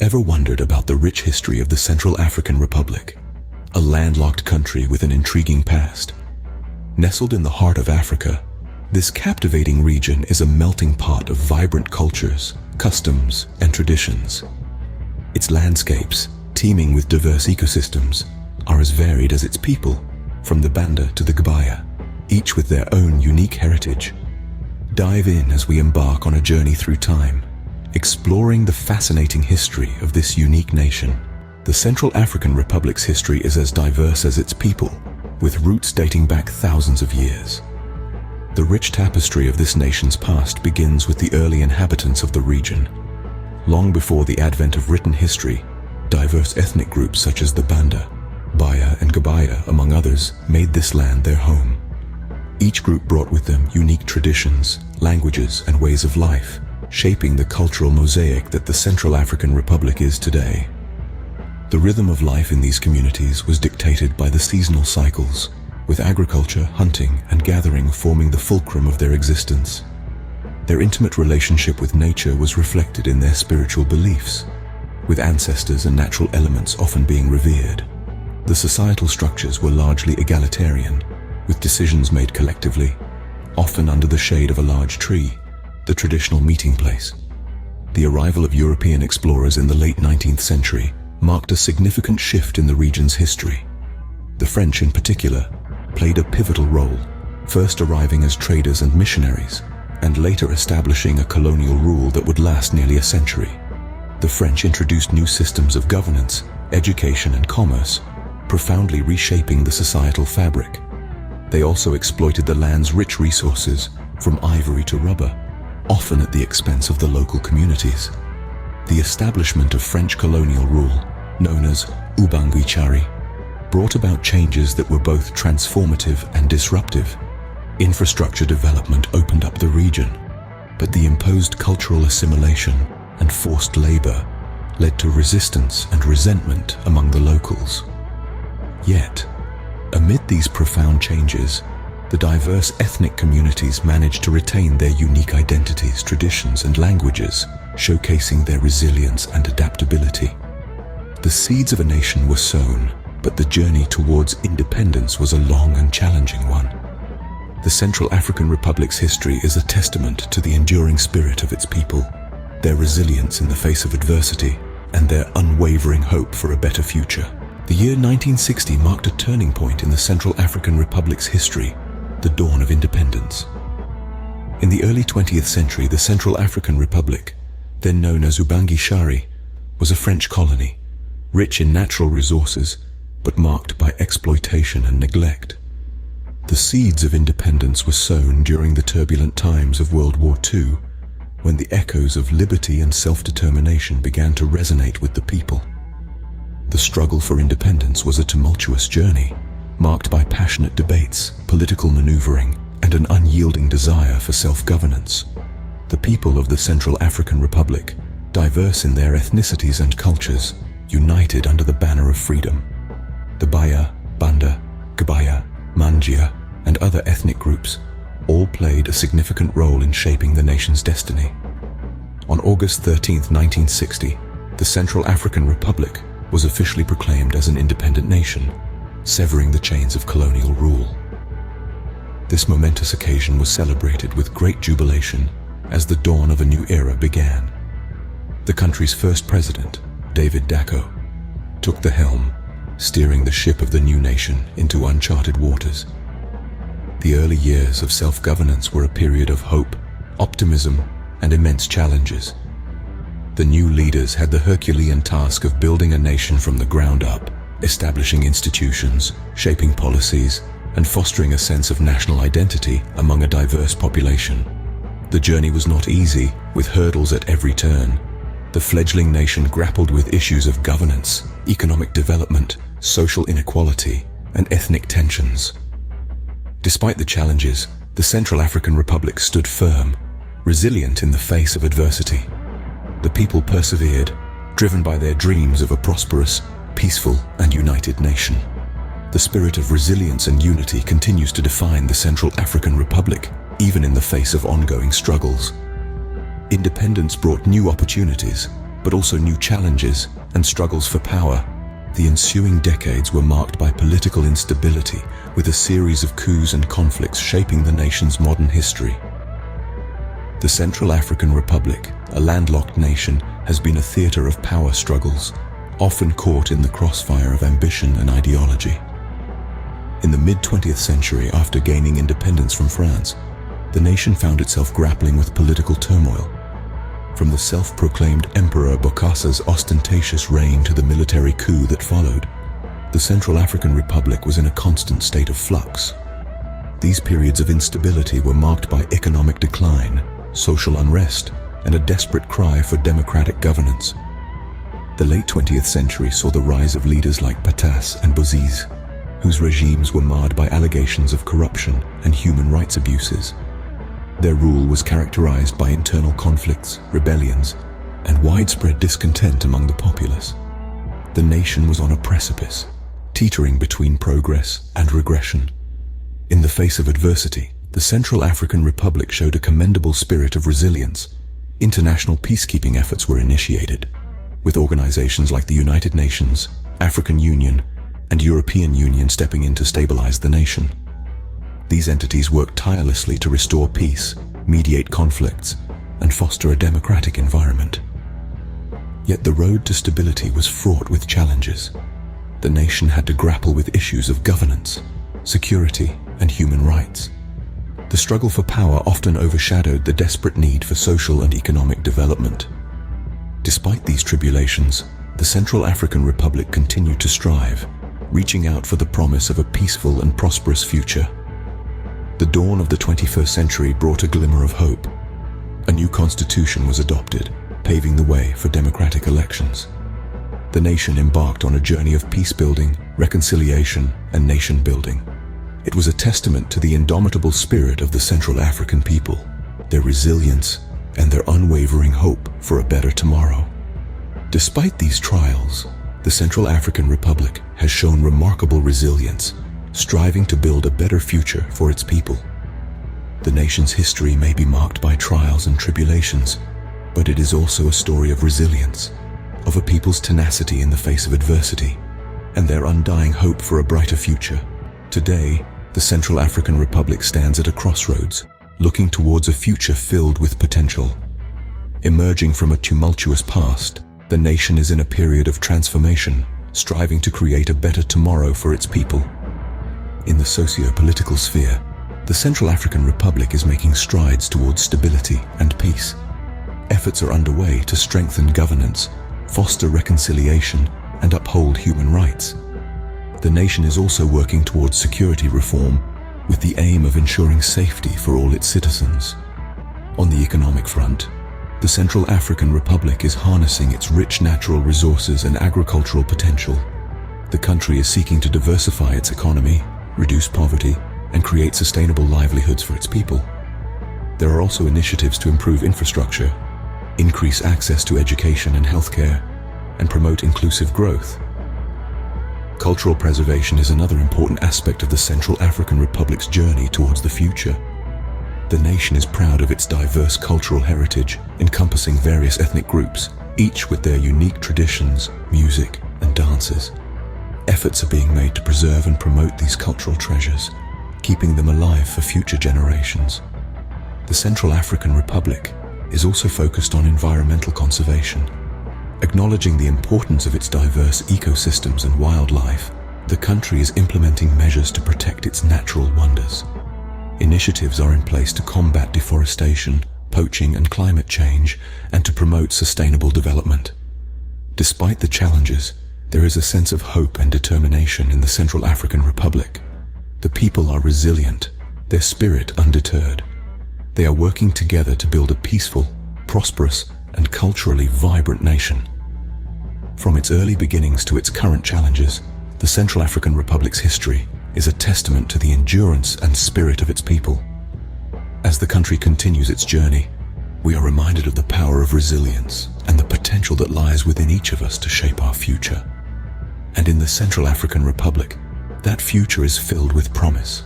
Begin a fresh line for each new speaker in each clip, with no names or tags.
Ever wondered about the rich history of the Central African Republic? A landlocked country with an intriguing past. Nestled in the heart of Africa, this captivating region is a melting pot of vibrant cultures, customs, and traditions. Its landscapes, teeming with diverse ecosystems, are as varied as its people, from the Banda to the Gbaya, each with their own unique heritage. Dive in as we embark on a journey through time, exploring the fascinating history of this unique nation. The Central African Republic's history is as diverse as its people, with roots dating back thousands of years. The rich tapestry of this nation's past begins with the early inhabitants of the region. Long before the advent of written history, diverse ethnic groups such as the Banda, Baya, and Gbaya, among others, made this land their home. Each group brought with them unique traditions, languages, and ways of life, shaping the cultural mosaic that the Central African Republic is today. The rhythm of life in these communities was dictated by the seasonal cycles, with agriculture, hunting, and gathering forming the fulcrum of their existence. Their intimate relationship with nature was reflected in their spiritual beliefs, with ancestors and natural elements often being revered. The societal structures were largely egalitarian, with decisions made collectively, often under the shade of a large tree, the traditional meeting place. The arrival of European explorers in the late 19th century marked a significant shift in the region's history. The French, in particular, played a pivotal role, first arriving as traders and missionaries, and later establishing a colonial rule that would last nearly a century. The French introduced new systems of governance, education, and commerce, profoundly reshaping the societal fabric. They also exploited the land's rich resources, from ivory to rubber, often at the expense of the local communities. The establishment of French colonial rule, known as Ubangui-Chari, brought about changes that were both transformative and disruptive. Infrastructure development opened up the region, but the imposed cultural assimilation and forced labor led to resistance and resentment among the locals. Yet, amid these profound changes, the diverse ethnic communities managed to retain their unique identities, traditions, and languages, showcasing their resilience and adaptability. The seeds of a nation were sown, but the journey towards independence was a long and challenging one. The Central African Republic's history is a testament to the enduring spirit of its people, their resilience in the face of adversity, and their unwavering hope for a better future. The year 1960 marked a turning point in the Central African Republic's history, the dawn of independence. In the early 20th century, the Central African Republic, then known as Ubangui-Chari, was a French colony, rich in natural resources, but marked by exploitation and neglect. The seeds of independence were sown during the turbulent times of World War II, when the echoes of liberty and self-determination began to resonate with the people. The struggle for independence was a tumultuous journey, marked by passionate debates, political maneuvering, and an unyielding desire for self-governance. The people of the Central African Republic, diverse in their ethnicities and cultures, united under the banner of freedom. The Baya, Banda, Gbaya, Manjia, and other ethnic groups all played a significant role in shaping the nation's destiny. On August 13, 1960, the Central African Republic was officially proclaimed as an independent nation, severing the chains of colonial rule. This momentous occasion was celebrated with great jubilation as the dawn of a new era began. The country's first president, David Dacko, took the helm, steering the ship of the new nation into uncharted waters. The early years of self-governance were a period of hope, optimism, and immense challenges. The new leaders had the Herculean task of building a nation from the ground up, establishing institutions, shaping policies, and fostering a sense of national identity among a diverse population. The journey was not easy, with hurdles at every turn. The fledgling nation grappled with issues of governance, economic development, social inequality, and ethnic tensions. Despite the challenges, the Central African Republic stood firm, resilient in the face of adversity. The people persevered, driven by their dreams of a prosperous, peaceful, and united nation. The spirit of resilience and unity continues to define the Central African Republic, even in the face of ongoing struggles. Independence brought new opportunities, but also new challenges and struggles for power. The ensuing decades were marked by political instability, with a series of coups and conflicts shaping the nation's modern history. The Central African Republic, a landlocked nation, has been a theater of power struggles, often caught in the crossfire of ambition and ideology. In the mid-20th century, after gaining independence from France, the nation found itself grappling with political turmoil. From the self-proclaimed Emperor Bokassa's ostentatious reign to the military coup that followed, the Central African Republic was in a constant state of flux. These periods of instability were marked by economic decline, social unrest, and a desperate cry for democratic governance. The late 20th century saw the rise of leaders like Patas and Bozizé, whose regimes were marred by allegations of corruption and human rights abuses. Their rule was characterized by internal conflicts, rebellions, and widespread discontent among the populace. The nation was on a precipice, teetering between progress and regression. In the face of adversity, the Central African Republic showed a commendable spirit of resilience. International peacekeeping efforts were initiated, with organizations like the United Nations, African Union, and European Union stepping in to stabilize the nation. These entities worked tirelessly to restore peace, mediate conflicts, and foster a democratic environment. Yet the road to stability was fraught with challenges. The nation had to grapple with issues of governance, security, and human rights. The struggle for power often overshadowed the desperate need for social and economic development. Despite these tribulations, the Central African Republic continued to strive, reaching out for the promise of a peaceful and prosperous future. The dawn of the 21st century brought a glimmer of hope. A new constitution was adopted, paving the way for democratic elections. The nation embarked on a journey of peace-building, reconciliation, and nation-building. It was a testament to the indomitable spirit of the Central African people, their resilience, and their unwavering hope for a better tomorrow. Despite these trials, the Central African Republic has shown remarkable resilience, striving to build a better future for its people. The nation's history may be marked by trials and tribulations, but it is also a story of resilience, of a people's tenacity in the face of adversity, and their undying hope for a brighter future. Today, the Central African Republic stands at a crossroads, looking towards a future filled with potential. Emerging from a tumultuous past, the nation is in a period of transformation, striving to create a better tomorrow for its people. In the socio-political sphere, the Central African Republic is making strides towards stability and peace. Efforts are underway to strengthen governance, foster reconciliation, and uphold human rights. The nation is also working towards security reform, with the aim of ensuring safety for all its citizens. On the economic front, the Central African Republic is harnessing its rich natural resources and agricultural potential. The country is seeking to diversify its economy, reduce poverty, and create sustainable livelihoods for its people. There are also initiatives to improve infrastructure, increase access to education and healthcare, and promote inclusive growth. Cultural preservation is another important aspect of the Central African Republic's journey towards the future. The nation is proud of its diverse cultural heritage, encompassing various ethnic groups, each with their unique traditions, music, and dances. Efforts are being made to preserve and promote these cultural treasures, keeping them alive for future generations. The Central African Republic is also focused on environmental conservation. Acknowledging the importance of its diverse ecosystems and wildlife, the country is implementing measures to protect its natural wonders. Initiatives are in place to combat deforestation, poaching, and climate change, and to promote sustainable development. Despite the challenges, there is a sense of hope and determination in the Central African Republic. The people are resilient, their spirit undeterred. They are working together to build a peaceful, prosperous, and culturally vibrant nation. From its early beginnings to its current challenges, the Central African Republic's history is a testament to the endurance and spirit of its people. As the country continues its journey, we are reminded of the power of resilience and the potential that lies within each of us to shape our future. And in the Central African Republic, that future is filled with promise.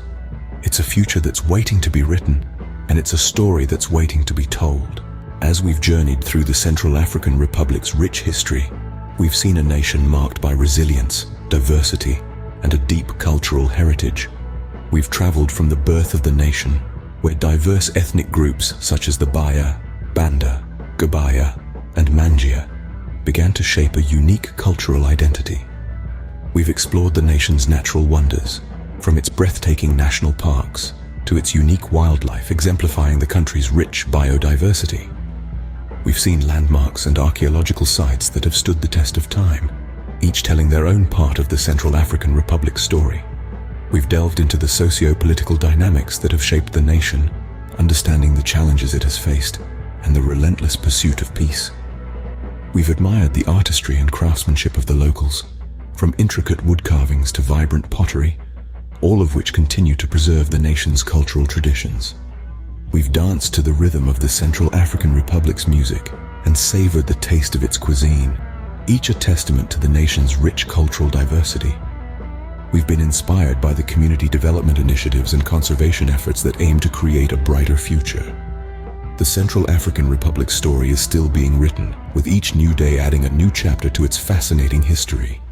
It's a future that's waiting to be written, and it's a story that's waiting to be told. As we've journeyed through the Central African Republic's rich history, we've seen a nation marked by resilience, diversity, and a deep cultural heritage. We've traveled from the birth of the nation, where diverse ethnic groups such as the Baya, Banda, Gabaya, and Manjia began to shape a unique cultural identity. We've explored the nation's natural wonders, from its breathtaking national parks to its unique wildlife exemplifying the country's rich biodiversity. We've seen landmarks and archaeological sites that have stood the test of time, each telling their own part of the Central African Republic's story. We've delved into the socio-political dynamics that have shaped the nation, understanding the challenges it has faced and the relentless pursuit of peace. We've admired the artistry and craftsmanship of the locals, from intricate wood carvings to vibrant pottery, all of which continue to preserve the nation's cultural traditions. We've danced to the rhythm of the Central African Republic's music and savored the taste of its cuisine, each a testament to the nation's rich cultural diversity. We've been inspired by the community development initiatives and conservation efforts that aim to create a brighter future. The Central African Republic's story is still being written, with each new day adding a new chapter to its fascinating history.